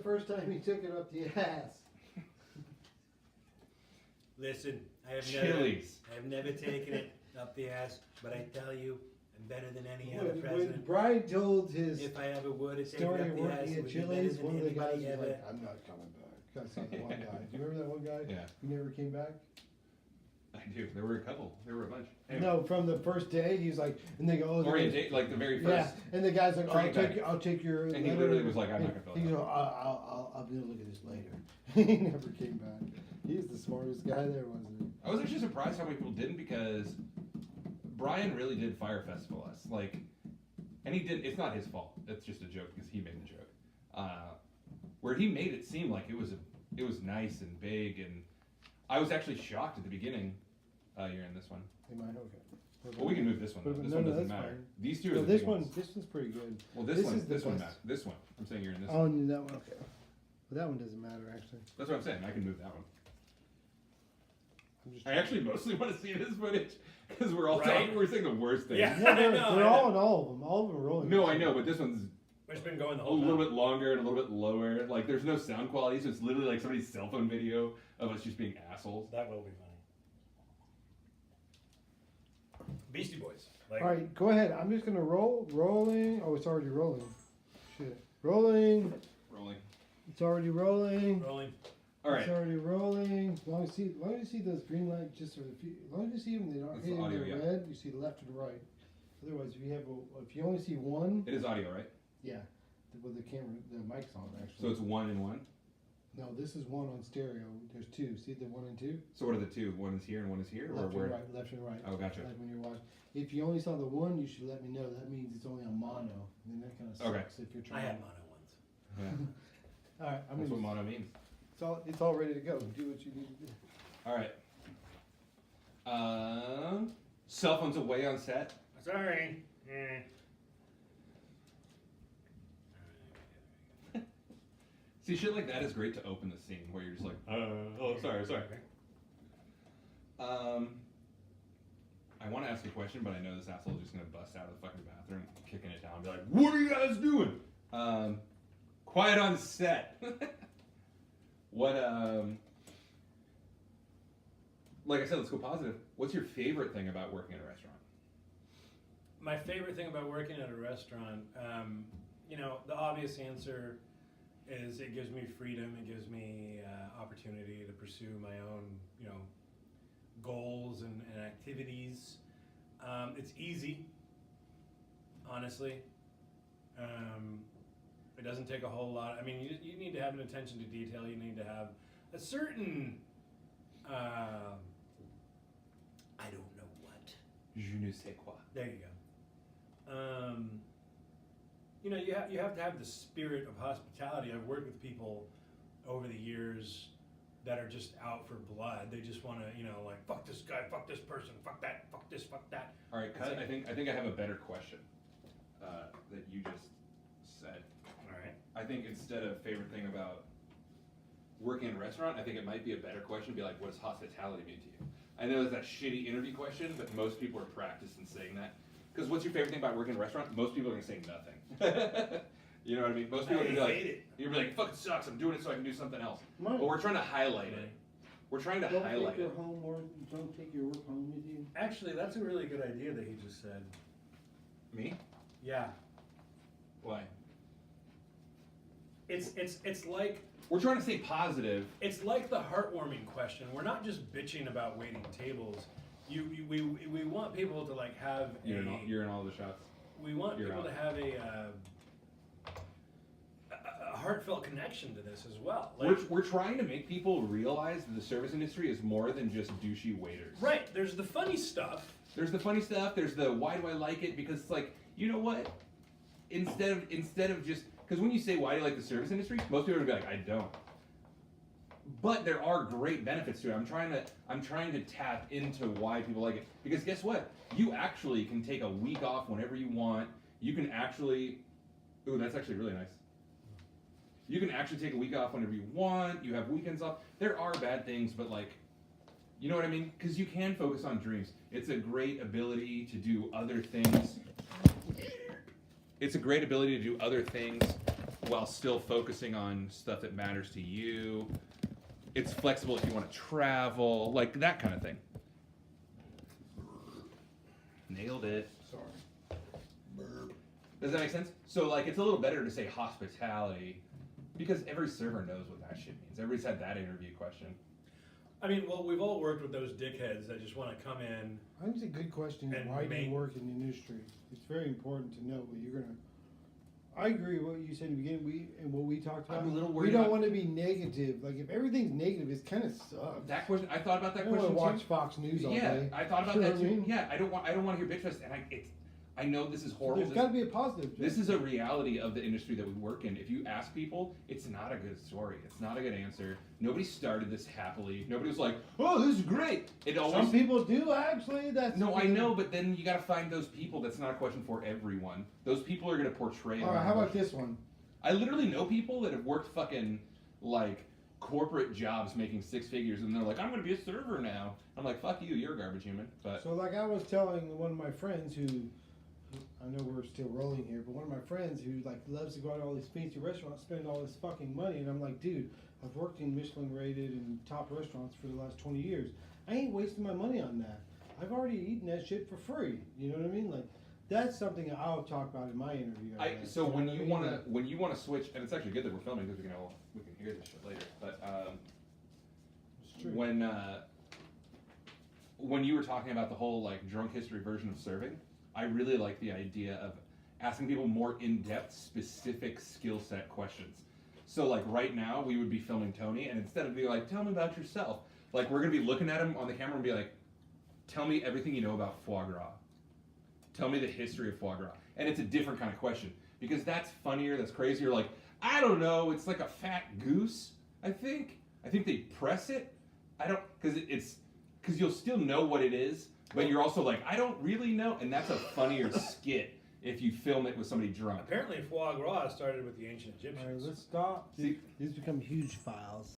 first time he took it up the ass? Listen, I have never taken it up the ass, but I tell you, I'm better than any other When president. Brian told his If I ever would have taken story it of up the ass, working it at would be better Chili's, than one of the guys anybody was ever. like, "I'm not coming back." I saw the one guy. Do you remember that one guy? Yeah. Who never came back? I do. There were a couple. There were a bunch. Anyway. No, from the first day, he was like, and they go, "Oh, Orientate, like the very first. yeah." And the guy's like, Training back. I'll take your." And he letter." literally was like, "I'm not gonna fill it He out." goes, I'll be able to look at this later." He never came back. He's the smartest guy there, wasn't he? I was actually surprised how many people didn't because Brian really did Fire Festival us. Like, and he didn't. It's not his fault. It's just a joke because he made the joke. Where he made it seem like it was nice and big, and I was actually shocked at the beginning. You're in this one. Am I okay? Well, we can move this one. Though. This No, one no, doesn't that's matter. fine. These two are No, the this big one, ones. this one's pretty good. Well, this this one, is the this one best. matters. This one. I'm saying you're in this Oh, one. and that one, okay. Well, that one doesn't matter actually. That's what I'm saying. I can move that one. I'm just I actually mostly want to see this footage because we're all Right? talking. We're saying the worst things. Yeah. No, they're, I know, they're I all know. in all of them. All of them are rolling. No, I know, but this one's It's been going the a whole little time. bit longer and a little bit lower. Like, there's no sound quality, so it's literally like somebody's cell phone video of us just being assholes. That will be funny. Beastie Boys. Like, All right, go ahead. I'm just gonna rolling. Oh, it's already rolling. Shit, rolling. Rolling. It's already rolling. rolling. All It's right. already rolling. As long as you see those green lights, just sort of, as long as you see them, they aren't That's the hitting audio, the yeah. red. You see left and right. Otherwise, if you only see one, It is audio, right? yeah, with the camera, the mic's on actually. So it's 1 and 1. No, this is one on stereo. There's two. See the 1 and 2? So what are the two? One is here and one is here, or Left where? and right. Left and right. Oh, gotcha. Like when you're watching. If you only saw the one, you should let me know. That means it's only on mono. And then that kind of sucks Okay. if you're I trying. had mono once. Yeah. All right, I'm That's what gonna. mono means. It's all ready to go. Do what you need to do. All right. Cell phones away on set. Sorry. Eh. See, shit like that is great to open the scene where you're just like, oh, sorry. I want to ask a question, but I know this asshole is just gonna bust out of the fucking bathroom, kicking it down, and be like, "What are you guys doing?" Quiet on set. What? Like I said, let's go positive. What's your favorite thing about working at a restaurant? My favorite thing about working at a restaurant, the obvious answer is it gives me freedom. It gives me opportunity to pursue my own, goals and activities. It's easy, honestly. It doesn't take a whole lot. I mean, you need to have an attention to detail. You need to have a certain, I don't know what. Je ne sais quoi. There you go. You have to have the spirit of hospitality. I've worked with people over the years that are just out for blood. They just want to, like, fuck this guy, fuck this person, fuck that, fuck this, fuck that. All right, cut. I think I have a better question that you just said. All right. I think instead of favorite thing about working in a restaurant, I think it might be a better question to be like, what does hospitality mean to you? I know that's that shitty interview question, but most people are practiced in saying that. Because what's your favorite thing about working in a restaurant? Most people are going to say nothing. You know what I mean? Most people are going to be hate like, it. you're gonna be like, fuck, it sucks, I'm doing it so I can do something else. Right. But we're trying to highlight it. We're trying to highlight it. Don't take your work home with you. Actually, that's a really good idea that he just said. Me? Yeah. Why? It's like We're trying to stay positive. it's like the heartwarming question. We're not just bitching about waiting tables. We want people to like have You're in all the shots. we want You're people out. to have a heartfelt connection to this as well. Like, We're trying to make people realize that the service industry is more than just douchey waiters. right, there's the funny stuff. There's the funny stuff. There's the why do I like it? Because it's like, you know what? Instead of just because when you say why do you like the service industry, most people are gonna be like, I don't. But there are great benefits to it. I'm trying to tap into why people like it. Because guess what? You actually can take a week off whenever you want. You can actually, ooh, that's actually really nice. You can actually take a week off whenever you want. You have weekends off. There are bad things, but like, you know what I mean? Because you can focus on dreams. It's a great ability to do other things. It's a great ability to do other things while still focusing on stuff that matters to you. It's flexible if you want to travel, like that kind of thing. Nailed it. Sorry. Does that make sense? So like it's a little better to say hospitality because every server knows what that shit means. Everybody's had that interview question. I mean, well, we've all worked with those dickheads that just want to come in. I think it's a good question. And Why do make- you work in the industry? It's very important to know what you're gonna. I agree with what you said in the beginning. What we talked about. I'm a little we worried don't about- want to be negative. Like if everything's negative, it kind of sucks. That question, I thought about I that don't want question to watch too. Fox News all Yeah, day. I thought about You know that what I too. mean? Yeah, I don't want to hear bitch fest, and I know this is So horrible. there's got to be a positive. This is a reality of the industry that we work in. If you ask people, it's not a good story. It's not a good answer. Nobody started this happily. Nobody was like, "Oh, this is great." It always. Some people do actually. That's No, I know, but then you got to find those people. That's not a question for everyone. Those people are going to portray. All right, how about this one? I literally know people that have worked fucking like corporate jobs making six figures, and they're like, "I'm going to be a server now." I'm like, "Fuck you, you're a garbage human." But So like I was telling one of my friends who, I know we're still rolling here, but one of my friends who like loves to go out to all these fancy restaurants, spend all this fucking money, and I'm like, dude, I've worked in Michelin rated and top restaurants for the last 20 years. I ain't wasting my money on that. I've already eaten that shit for free. You know what I mean? Like that's something I'll talk about in my interview. I guess. So You know when what I you mean? want to switch, and it's actually good that we're filming because we can hear this shit later. But It's true. when you were talking about the whole like drunk history version of serving, I really like the idea of asking people more in-depth, specific skill set questions. So like right now we would be filming Tony, and instead of being like, "Tell me about yourself," like we're gonna be looking at him on the camera and be like, "Tell me everything you know about foie gras. Tell me the history of foie gras." And it's a different kind of question because that's funnier, that's crazier. Like, I don't know, it's like a fat goose. I think they press it. I don't because you'll still know what it is, but you're also like, I don't really know, and that's a funnier skit if you film it with somebody drunk. Apparently, foie gras started with the ancient All right, Egyptians. let's stop. See- These become huge files.